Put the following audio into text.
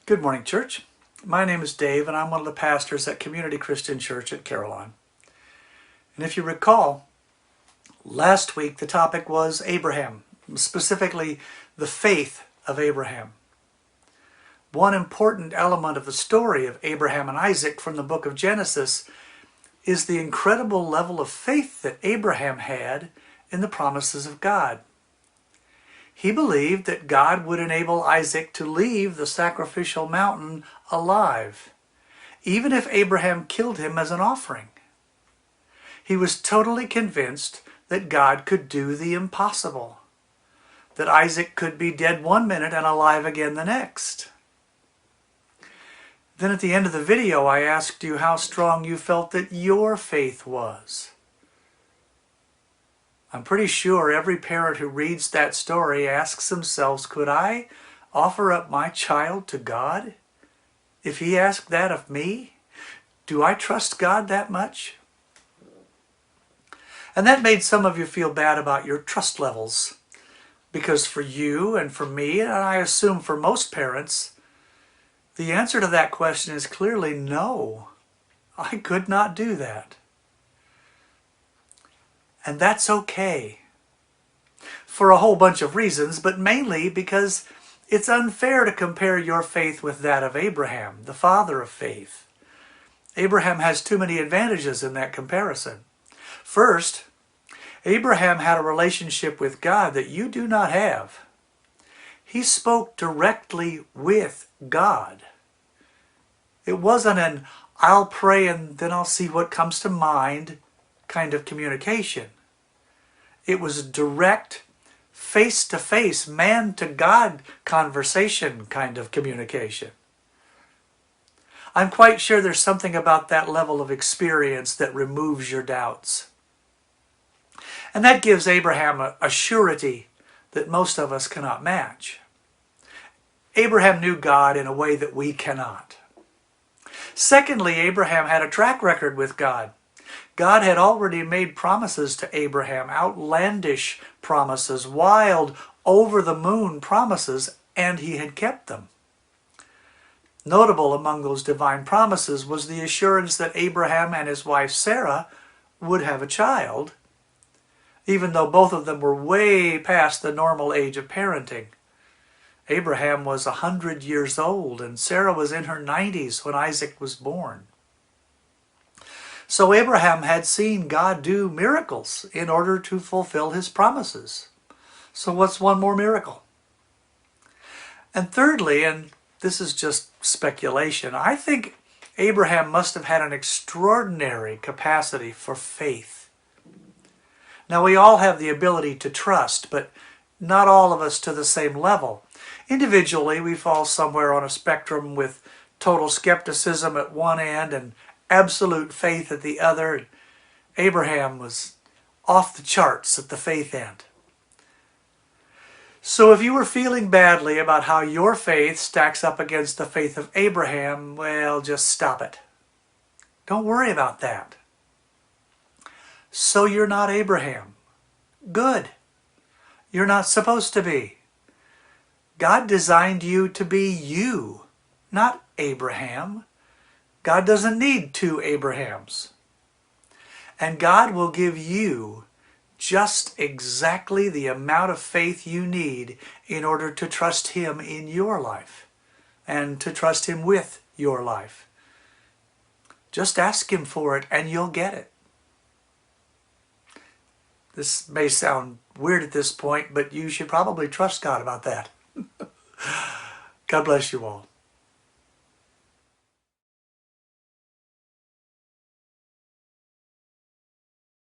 Good morning, church. My name is Dave, and I'm one of the pastors at Community Christian Church at Carillon. And if you recall, last week the topic was Abraham, specifically the faith of Abraham. One important element of the story of Abraham and Isaac from the book of Genesis is the incredible level of faith that Abraham had in the promises of God. He believed that God would enable Isaac to leave the sacrificial mountain alive, even if Abraham killed him as an offering. He was totally convinced that God could do the impossible, that Isaac could be dead one minute and alive again the next. Then at the end of the video, I asked you how strong you felt that your faith was. I'm pretty sure every parent who reads that story asks themselves, could I offer up my child to God? If he asked that of me, do I trust God that much? And that made some of you feel bad about your trust levels, because for you and for me, and I assume for most parents, the answer to that question is clearly no. I could not do that. And that's okay, for a whole bunch of reasons, but mainly because it's unfair to compare your faith with that of Abraham, the father of faith. Abraham has too many advantages in that comparison. First, Abraham had a relationship with God that you do not have. He spoke directly with God. It wasn't an I'll pray and then I'll see what comes to mind kind of communication. It was direct, face-to-face, man-to-God conversation kind of communication. I'm quite sure there's something about that level of experience that removes your doubts. And that gives Abraham a surety that most of us cannot match. Abraham knew God in a way that we cannot. Secondly, Abraham had a track record with God. God had already made promises to Abraham, outlandish promises, wild, over-the-moon promises, and he had kept them. Notable among those divine promises was the assurance that Abraham and his wife Sarah would have a child, even though both of them were way past the normal age of parenting. Abraham was 100 years old, and Sarah was in her 90s when Isaac was born. So Abraham had seen God do miracles in order to fulfill his promises. So what's one more miracle? And thirdly, and this is just speculation, I think Abraham must have had an extraordinary capacity for faith. Now we all have the ability to trust, but not all of us to the same level. Individually, we fall somewhere on a spectrum with total skepticism at one end and absolute faith at the other. Abraham was off the charts at the faith end. So if you were feeling badly about how your faith stacks up against the faith of Abraham, well, just stop it. Don't worry about that. So you're not Abraham. Good. You're not supposed to be. God designed you to be you, not Abraham. God doesn't need two Abrahams. And God will give you just exactly the amount of faith you need in order to trust Him in your life and to trust Him with your life. Just ask Him for it and you'll get it. This may sound weird at this point, but you should probably trust God about that. God bless you all.